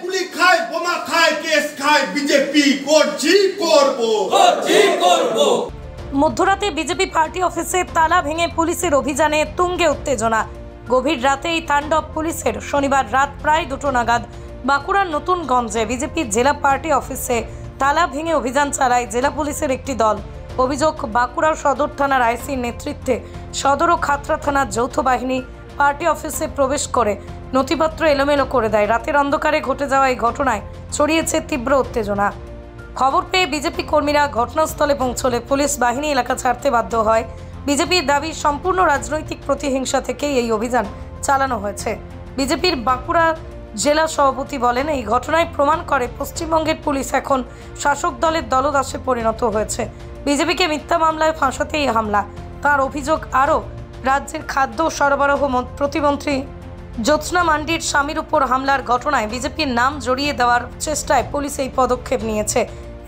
গুলি খায়, বোমা খায়, কেস খায়, বিজেপি করছি করব। মধ্যরাতে বিজেপি পার্টি অফিসে তালা ভেঙে পুলিশের অভিযানে তুঙ্গে উত্তেজনা। গভীর রাতে এই তাণ্ডব পুলিশের। শনিবার রাত প্রায় 2টো নাগাদ বাঁকুড়ার নতুনগঞ্জে বিজেপির জেলা পার্টি অফিসে তালা ভেঙে অভিযান চালায় জেলা পুলিশের একটি দল। অভিযোগ, বাঁকুড়ার সদর থানার আইসির নেতৃত্বে সদর ও খাতড়া থানার যৌথ বাহিনী পার্টি অফিসে প্রবেশ করে নথিপত্র এলোমেলো করে দেয়। রাতের অন্ধকারে ঘটে যাওয়া এই ঘটনায় ছড়িয়েছে তীব্র উত্তেজনা। খবর পেয়ে বিজেপি কর্মীরা ঘটনাস্থলে পৌঁছলে পুলিশ বাহিনী এলাকা ছাড়তে বাধ্য হয়। বিজেপির দাবি, সম্পূর্ণ রাজনৈতিক প্রতিহিংসা থেকেই এই অভিযান চালানো হয়েছে। বিজেপির বাঁকুড়া জেলা সভাপতি বলেন, এই ঘটনায় প্রমাণ করে পশ্চিমবঙ্গের পুলিশ এখন শাসক দলের দলদাসে পরিণত হয়েছে। বিজেপিকে মিথ্যা মামলায় ফাঁসাতেই হামলা। তার অভিযোগ, আরও রাজ্যের খাদ্য সরবরাহ প্রতিমন্ত্রী জ্যোৎস্না মান্ডির স্বামীর উপর হামলার ঘটনায় বিজেপির নাম জড়িয়ে দেওয়ার চেষ্টায় পুলিশ এই পদক্ষেপ নিয়েছে।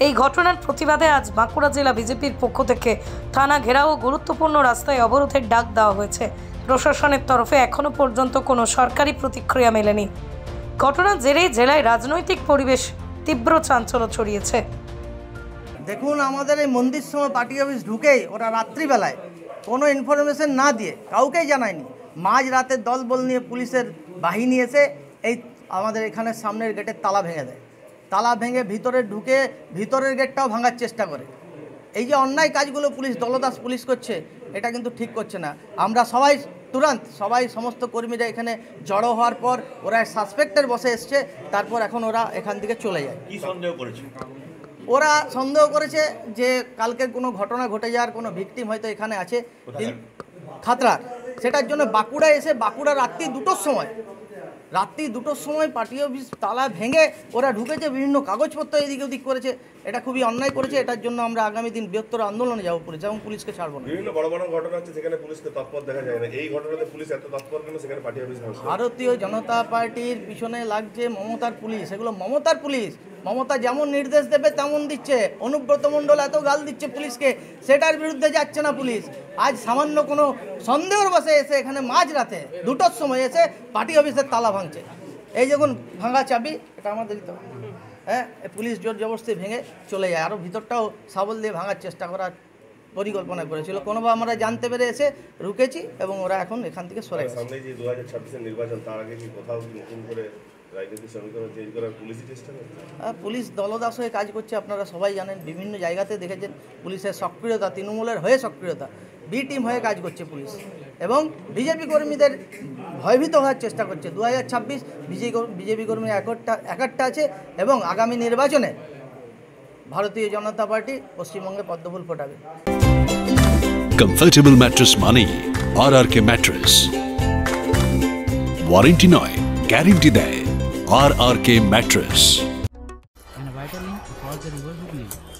এই ঘটনার প্রতিবাদে আজ বাঁকুড়া জেলা বিজেপির পক্ষ থেকে থানা ঘেরাও ও গুরুত্বপূর্ণ রাস্তায় অবরোধের ডাক দেওয়া হয়েছে। প্রশাসনের তরফে এখনও পর্যন্ত কোনো সরকারি প্রতিক্রিয়া মেলেনি। ঘটনার জেরে জেলায় রাজনৈতিক পরিবেশ তীব্র চাঞ্চল্য ছড়িয়েছে। দেখুন, আমাদের এই মন্দির সময় পার্টি অফিস ঢুকেই ওরা রাত্রিবেলায় কোনো ইনফরমেশন না দিয়ে কাউকেই জানায়নি, মাঝ রাতের দলবল নিয়ে পুলিশের বাহিনী এসে এই আমাদের এখানে সামনের গেটের তালা ভেঙে দেয়। তালা ভেঙে ভিতরে ঢুকে ভিতরের গেটটাও ভাঙার চেষ্টা করে। এই যে অন্যায় কাজগুলো পুলিশ দলদাস পুলিশ করছে, এটা কিন্তু ঠিক করছে না। আমরা সবাই সমস্ত কর্মীরা এখানে জড়ো হওয়ার পর ওরা সাসপেক্টের বসে এসছে, তারপর এখন ওরা এখান থেকে চলে যায়। কি সন্দেহ করেছে? ওরা সন্দেহ করেছে যে কালকের কোনো ঘটনা ঘটে যাওয়ার কোনো ভিকটিম হয়তো এখানে আছে খাতড়ার। সেটার জন্য বাঁকুড়ায় এসে বাঁকুড়া রাত্রি 2টোর সময় পার্টি অফিস তালা ভেঙে ওরা ঢুকেছে, বিভিন্ন কাগজপত্র এদিক ওদিক করেছে। এটা খুবই অন্যায় করেছে। এটার জন্য আমরা আগামী দিন বৃহত্তর আন্দোলনে যাবো পুলিশ এবং পুলিশকে ছাড়বো না। বিভিন্ন বড় বড় ঘটনা হচ্ছে যেখানে পুলিশকে তৎপর দেখা যায় না, এই ঘটনাতে পুলিশ এত তৎপর কেন? সেখানে পার্টি অফিস ভারতীয় জনতা পার্টির পিছনে লাগছে মমতার পুলিশ। এগুলো মমতার পুলিশ। মমতা যেমন নির্দেশ দেবে তেমন দিচ্ছে। অনুব্রত মণ্ডল এত গাল দিচ্ছে পুলিশকে, সেটার বিরুদ্ধে যাচ্ছে না পুলিশ। আজ সামান্য কোনো সন্দেহের বসে এসে এখানে মাঝ রাতে 2টোর সময় এসে পার্টি অফিসের তালা ভাঙছে। এই যখন ভাঙা চাবি, এটা আমাদের দিতে হবে। হ্যাঁ, পুলিশ জোর জবরদস্তি ভেঙে চলে যায়। আরও ভিতরটাও সাবল দিয়ে ভাঙার চেষ্টা করার পরিকল্পনা করেছিল। কোনোভাবে আমরা জানতে পেরে এসে রুকেছি এবং ওরা এখন এখান থেকে সরে গেছে। সামনে যে 2026-এর নির্বাচন, তার আগে কি কোথাও নতুন করে রাজনৈতিক সমীকরণ চেঞ্জ করার পুলিশই চেষ্টা করছে? পুলিশ দলদাস হয়ে কাজ করছে। আপনারা সবাই জানেন, বিভিন্ন জায়গাতে দেখেছেন পুলিশের সক্রিয়তা, তৃণমূলের হয়ে সক্রিয়তা, বি টিম হয়ে কাজ করছে পুলিশ এবং বিজেপি কর্মীদের ভয়ভীত হওয়ার চেষ্টা করছে। 2026 বিজেপি কর্মী একাট্টা আছে এবং আগামী নির্বাচনে ভারতীয় জনতা পার্টি পশ্চিমবঙ্গে পদ্মফুল ফোটাবে। কমফর্টেবল ম্যাট্রেস মানে RRK ম্যাট্রেস। ওয়ারেন্টি নয়, গ্যারেন্টি দেয় RRK ম্যাট্রেস।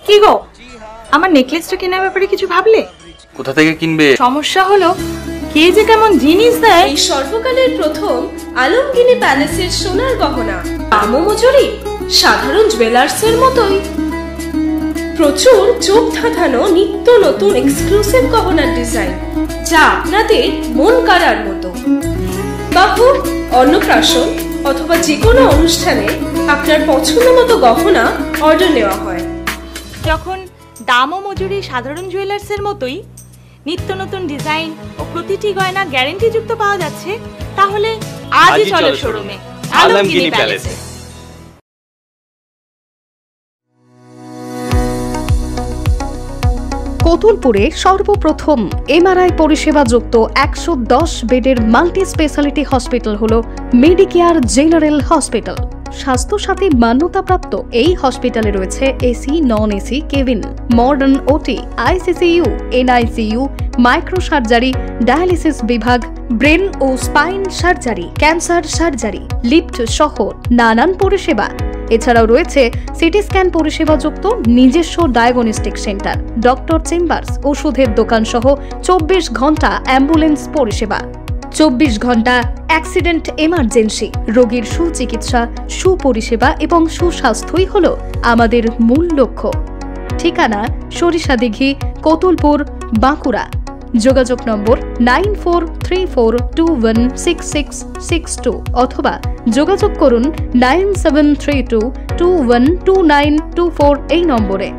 কি গো, আমার নেকলেসটা কেনার ব্যাপারে কিছু ভাবলে? কোথা থেকে কিনবে? সমস্যা হলো কে যে কেমন জিনিস দেয়। এই সর্বকালের প্রথম আলমগিনি প্যালেসের সোনার গহনা, দামও মজুরি সাধারণ জুয়েলার্সের মতোই। প্রচুর চোখ ধাঁধানো নিত্য নতুন এক্সক্লুসিভ গহনার ডিজাইন, যা আপনাদের মন কাড়ার মতো। বাহু, অন্নপ্রাশন অথবা যে কোনো অনুষ্ঠানে আপনার পছন্দ মতো গহনা অর্ডার নেওয়া হয়। যখন দাম ও মজুরি সাধারণ জুয়েলার্সের মতোই, নিত্য নতুন ডিজাইন ও প্রতিটি গয়না গ্যারান্টি যুক্ত পাওয়া যাচ্ছে, তাহলে আজই চলো শোরুমে আলমগিনি প্যালেসে। কোতুলপুরে সর্বপ্রথম MRI পরিষেবা যুক্ত 110 বেডের মাল্টি স্পেশালিটি হসপিটাল হল মেডিকেয়ার জেনারেল হসপিটাল। স্বাস্থ্যসাথী মান্যতাপ্রাপ্ত এই হসপিটালে রয়েছে AC, non AC cabin, modern OT, ICCU, NICU, micro surgery, dialysis বিভাগ, ব্রেন ও spine surgery, cancer surgery, lift সহ নানান পরিষেবা। এছাড়াও রয়েছে সিটি স্ক্যান পরিষেবা যুক্ত নিজস্ব ডায়াগনস্টিক সেন্টার, ডক্টর চেম্বার্স, ওষুধের দোকান সহ 24 ঘন্টা অ্যাম্বুলেন্স পরিষেবা। 24 ঘন্টা অ্যাক্সিডেন্ট এমার্জেন্সি, রোগীর সুচিকিৎসা, সুপরিষেবা এবং সুস্বাস্থ্যই হল আমাদের মূল লক্ষ্য। ঠিকানা সরিষাদিঘি, কোতুলপুর, বাঁকুড়া। যোগাযোগ নম্বর 9434216662 অথবা যোগাযোগ করুন 9732212924 এই নম্বরে।